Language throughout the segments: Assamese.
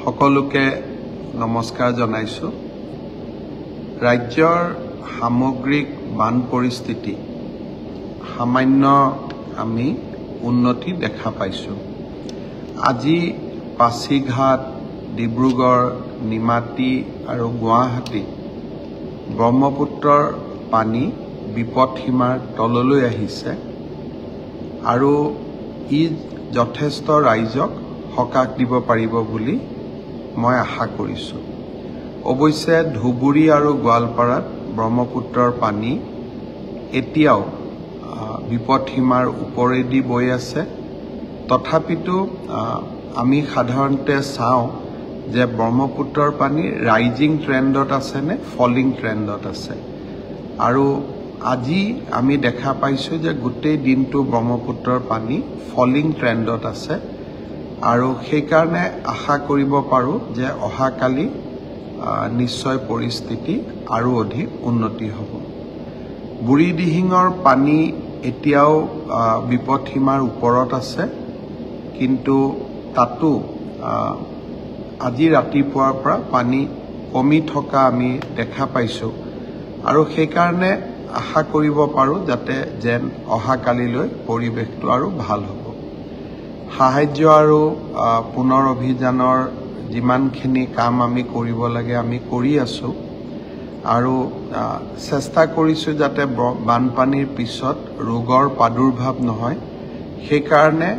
সকলোকে নমস্কাৰ জনাইছো। ৰাজ্যৰ সামগ্ৰিক বান পৰিস্থিতি সামান্য আমি উন্নতি দেখা পাইছো। আজি পাছিঘাট, ডিব্ৰুগড়, নিমাতী আৰু গুৱাহাটী ব্ৰহ্মপুত্ৰৰ পানী বিপদসীমাৰ তললৈ আহিছে আৰু ই যথেষ্ট ৰাইজক সকাহ দিব পাৰিব বুলি মই আশা কৰিছো। অৱশ্যে ধুবুৰী আৰু গোৱালপাৰাত ব্ৰহ্মপুত্ৰৰ পানী এতিয়াও বিপদসীমাৰ ওপৰেদি বৈ আছে। তথাপিতো আমি সাধাৰণতে চাওঁ যে ব্ৰহ্মপুত্ৰৰ পানী ৰাইজিং ট্ৰেণ্ডত আছে নে ফলিং ট্ৰেণ্ডত আছে। আৰু আজি আমি দেখা পাইছো যে গোটেই দিনটো ব্ৰহ্মপুত্ৰৰ পানী ফলিং ট্ৰেণ্ডত আছে আৰু সেইকাৰণে আশা কৰিব পাৰোঁ যে অহাকালি নিশ্চয় পৰিস্থিতি আৰু অধিক উন্নতি হ'ব। বুঢ়ীদিহিঙৰ পানী এতিয়াও বিপদসীমাৰ ওপৰত আছে, কিন্তু তাতো আজি ৰাতিপুৱাৰ পৰা পানী কমি থকা আমি দেখা পাইছোঁ আৰু সেইকাৰণে আশা কৰিব পাৰোঁ যাতে যেন অহাকালিলৈ পৰিৱেশটো আৰু ভাল হ'ব। সাহায্য আৰু পুনৰ অভিযানৰ যিমানখিনি কাম আমি কৰিব লাগে আমি কৰি আছোঁ আৰু চেষ্টা কৰিছোঁ যাতে বানপানীৰ পিছত ৰোগৰ প্ৰাদুৰ্ভাৱ নহয়। সেইকাৰণে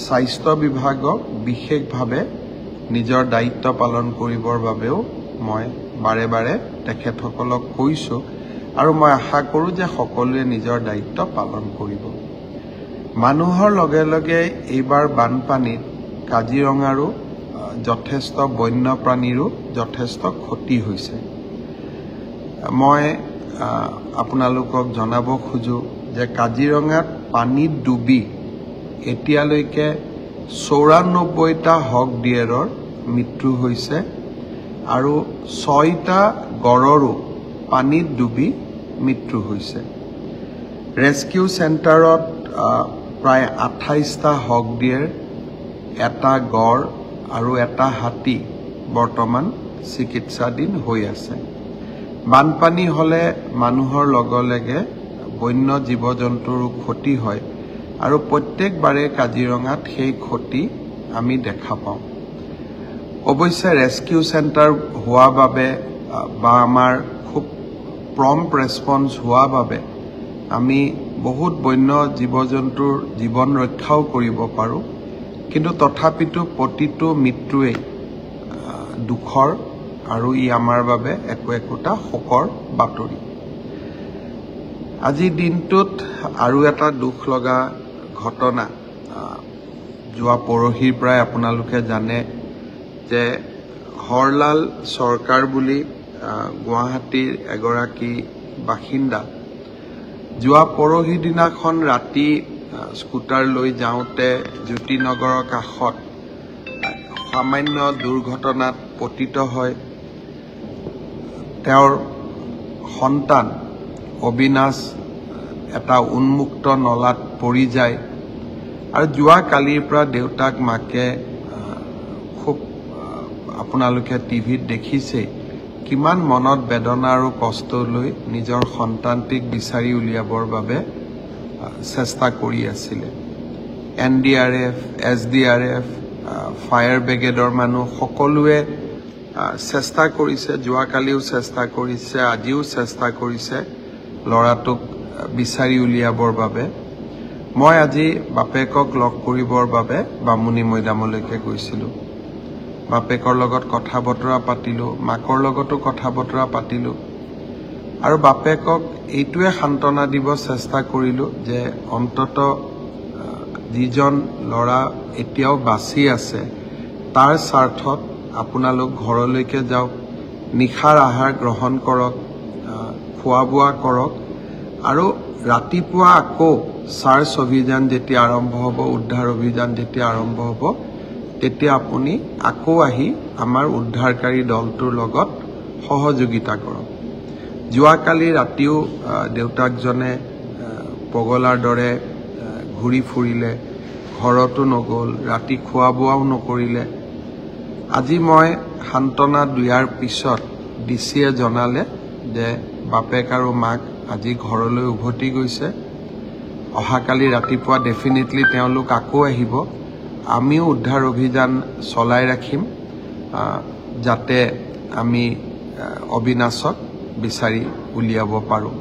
স্বাস্থ্য বিভাগক বিশেষভাৱে নিজৰ দায়িত্ব পালন কৰিবৰ বাবেও মই বাৰে বাৰে তেখেতসকলক কৈছোঁ আৰু মই আশা কৰোঁ যে সকলোৱে নিজৰ দায়িত্ব পালন কৰিব। মানুহৰ লগে লগে এইবাৰ বানপানীত কাজিৰঙাৰো যথেষ্ট বন্যপ্ৰাণীৰো যথেষ্ট ক্ষতি হৈছে। মই আপোনালোকক জনাব খোজো যে কাজিৰঙাত পানীত ডুবি এতিয়ালৈকে ৯৪টা হক ডিয়েৰৰ মৃত্যু হৈছে আৰু ৬টা গড়ৰো পানীত ডুবি মৃত্যু হৈছে। ৰেস্কিউ চেণ্টাৰত প্ৰায় ২৮টা হক ডিয়েৰ, এটা গড় আৰু এটা হাতী বৰ্তমান চিকিৎসাধীন হৈ আছে। বানপানী হ'লে মানুহৰ লগে লগে বন্য জীৱ জন্তুৰো ক্ষতি হয় আৰু প্ৰত্যেকবাৰে কাজিৰঙাত সেই ক্ষতি আমি দেখা পাওঁ। অৱশ্যে ৰেস্কিউ চেণ্টাৰ হোৱা বাবে বা আমাৰ খুব প্ৰম্প্ট ৰেছপন্স হোৱা বাবে আমি বহুত বন্য জীৱ জন্তুৰ জীৱন ৰক্ষাও কৰিব পাৰোঁ, কিন্তু তথাপিতো প্ৰতিটো মৃত্যুৱেই দুখৰ আৰু ই আমাৰ বাবে একোটা শোকৰ বাতৰি। আজিৰ দিনটোত আৰু এটা দুখ লগা ঘটনা যোৱা পৰহিৰ পৰাই আপোনালোকে জানে যে হৰলাল চৰকাৰ বুলি গুৱাহাটীৰ এগৰাকী বাসিন্দা যোৱা পৰহি দিনাখন ৰাতি স্কুটাৰ লৈ যাওঁতে জ্যোতিনগৰৰ কাষত সামান্য দুৰ্ঘটনাত পতিত হয়। তেওঁৰ সন্তান অবিনাশ এটা উন্মুক্ত নলাত পৰি যায় আৰু যোৱা কালিৰ পৰা দেউতাক মাকে খুব আপোনালোকে টিভিত দেখিছে কিমান মনত বেদনা আৰু কষ্ট লৈ নিজৰ সন্তানটিক বিচাৰি উলিয়াবৰ বাবে চেষ্টা কৰি আছিলে। NDRF, SDRF, ফায়াৰ ব্ৰিগেডৰ মানুহ সকলোৱে চেষ্টা কৰিছে, যোৱাকালিও চেষ্টা কৰিছে, আজিও চেষ্টা কৰিছে ল'ৰাটোক বিচাৰি উলিয়াবৰ বাবে। মই আজি বাপেকক লগ কৰিবৰ বাবে বামুণী মৈদামলৈকে গৈছিলোঁ। বাপেকৰ লগত কথা বতৰা পাতিলোঁ, মাকৰ লগতো কথা বতৰা পাতিলোঁ আৰু বাপেকক এইটোৱে সান্তনা দিব চেষ্টা কৰিলোঁ যে অন্তত যিজন ল'ৰা এতিয়াও বাচি আছে তাৰ স্বাৰ্থত আপোনালোক ঘৰলৈকে যাওক, নিশাৰ আহাৰ গ্ৰহণ কৰক, খোৱা বোৱা কৰক আৰু ৰাতিপুৱা আকৌ চাৰ্চ অভিযান যেতিয়া আৰম্ভ হ'ব, উদ্ধাৰ অভিযান যেতিয়া আৰম্ভ হ'ব, তেতিয়া আপুনি আকৌ আহি আমাৰ উদ্ধাৰকাৰী দলটোৰ লগত সহযোগিতা কৰক। যোৱাকালি ৰাতিও দেউতাকজনে পগলাৰ দৰে ঘূৰি ফুৰিলে, ঘৰতো নগ'ল, ৰাতি খোৱা বোৱাও নকৰিলে আজি মই সান্তনা দিয়াৰ পিছত ডিচিয়ে জনালে যে বাপেক আৰু মাক আজি ঘৰলৈ উভতি গৈছে। অহাকালি ৰাতিপুৱা ডেফিনেটলি তেওঁলোক আকৌ আহিব। আমিও উদ্ধাৰ অভিযান চলাই ৰাখিম যাতে আমি অবিনাশক বিচাৰি উলিয়াব পাৰোঁ।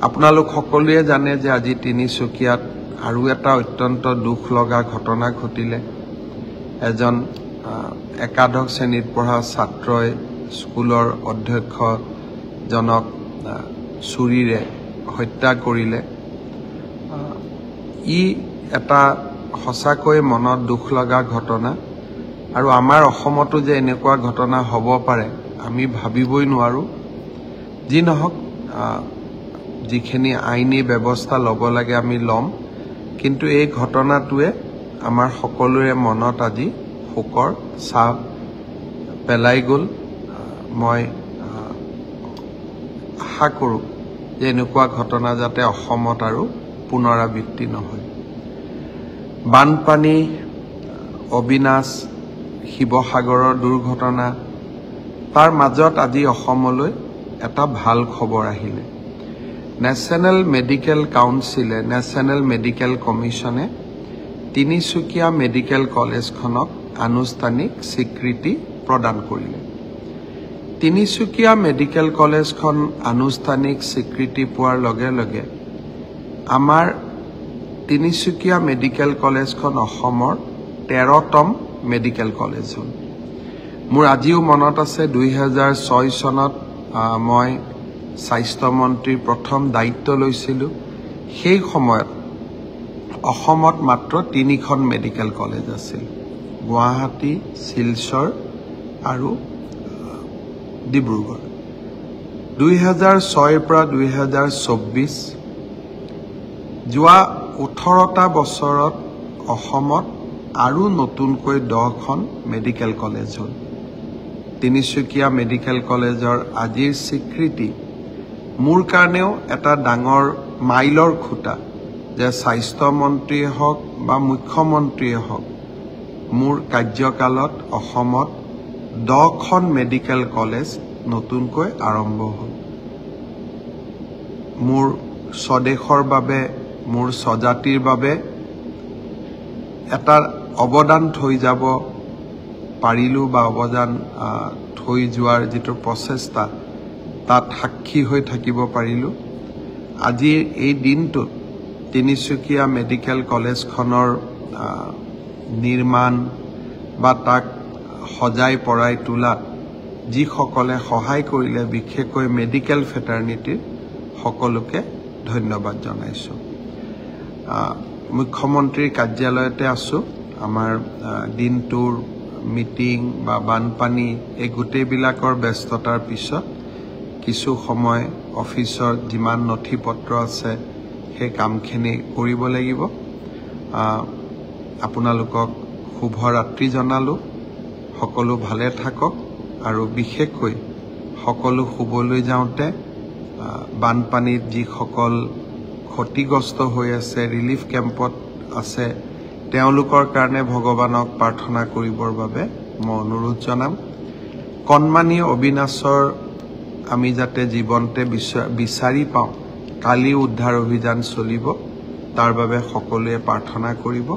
আপোনালোক সকলোৱে জানে যে আজি তিনিচুকীয়াত আৰু এটা অত্যন্ত দুখ লগা ঘটনা ঘটিলে। এজন একাদশ শ্ৰেণীত পঢ়া ছাত্ৰই স্কুলৰ অধ্যক্ষজনক ছুৰীৰে হত্যা কৰিলে। ই এটা সঁচাকৈ মনত দুখ লগা ঘটনা আৰু আমাৰ অসমতো যে এনেকুৱা ঘটনা হ'ব পাৰে আমি ভাবিবই নোৱাৰোঁ। যি নহওক যিখিনি আইনী ব্যৱস্থা ল'ব লাগে আমি ল'ম, কিন্তু এই ঘটনাটোৱে আমাৰ সকলোৰে মনত আজি শোকৰ ছাপ পেলাই গ'ল। মই আশা কৰোঁ যে এনেকুৱা ঘটনা যাতে অসমত আৰু পুনৰাবৃত্তি নহয়। বানপানী, অবিনাশ, শিৱসাগৰৰ দুৰ্ঘটনা, তাৰ মাজত আজি অসমলৈ এটা ভাল খবৰ আহিলে। নেশ্যনেল মেডিকেল কাউন্সিলে, নেশ্যনেল মেডিকেল কমিশ্যনে তিনিচুকীয়া মেডিকেল কলেজখনক আনুষ্ঠানিক স্বীকৃতি প্ৰদান কৰিলে। তিনিচুকীয়া মেডিকেল কলেজখন আনুষ্ঠানিক স্বীকৃতি পোৱাৰ লগে লগে আমাৰ তিনিচুকীয়া মেডিকেল কলেজখন অসমৰ 13তম মেডিকেল কলেজ হ'ল। মোৰ আজিও মনত আছে 2006 চনত মই স্বাস্থ্যমন্ত্ৰীৰ প্ৰথম দায়িত্ব লৈছিলোঁ। সেই সময়ত অসমত মাত্ৰ 3খন মেডিকেল কলেজ আছিল, গুৱাহাটী, শিলচৰ আৰু ডিব্ৰুগড়। 2006ৰ পৰা 2024 যোৱা 18টা বছৰত অসমত আৰু নতুনকৈ 10খন মেডিকেল কলেজ হ'ল। তিনিচুকীয়া মেডিকেল কলেজৰ আজিৰ স্বীকৃতি মোৰ কাৰণেও এটা ডাঙৰ মাইলৰ খুঁটা যে স্বাস্থ্যমন্ত্ৰীয়ে হওক বা মুখ্যমন্ত্ৰীয়ে হওক মোৰ কাৰ্যকালত অসমত 10খন মেডিকেল কলেজ নতুনকৈ আৰম্ভ হ'ল। মোৰ স্বদেশৰ বাবে, মোৰ স্বজাতিৰ বাবে এটা অৱদান থৈ যাব পাৰিলোঁ বা অৱদান থৈ যোৱাৰ যিটো প্ৰচেষ্টা তাত সাক্ষী হৈ থাকিব পাৰিলোঁ। আজিৰ এই দিনটোত তিনিচুকীয়া মেডিকেল কলেজখনৰ নিৰ্মাণ বা তাক সজাই পৰাই তোলাত যিসকলে সহায় কৰিলে, বিশেষকৈ মেডিকেল ফেটাৰ্নিটিৰ সকলোকে ধন্যবাদ জনাইছোঁ। মুখ্যমন্ত্ৰীৰ কাৰ্যালয়তে আছোঁ। আমাৰ দিনটোৰ মিটিং বা বানপানী এই গোটেইবিলাকৰ ব্যস্ততাৰ পিছত কিছু সময় অফিচৰ যিমান নথি পত্ৰ আছে সেই কামখিনি কৰিব লাগিব। আপোনালোকক শুভৰাত্ৰি জনালোঁ। সকলো ভালে থাকক আৰু বিশেষকৈ সকলো শুবলৈ যাওঁতে বানপানীত যিসকল ক্ষতিগ্ৰস্ত হৈ আছে, ৰিলিফ কেম্পত আছে, তেওঁলোকৰ কাৰণে ভগৱানক প্ৰাৰ্থনা কৰিবৰ বাবে মই অনুৰোধ জনাম। কণমানি অবিনাশৰ আমি যাতে জীৱনতে বিচাৰি পাওঁ, কালি উদ্ধাৰ অভিযান চলিব, তাৰ বাবে সকলোৱে প্ৰাৰ্থনা কৰিব।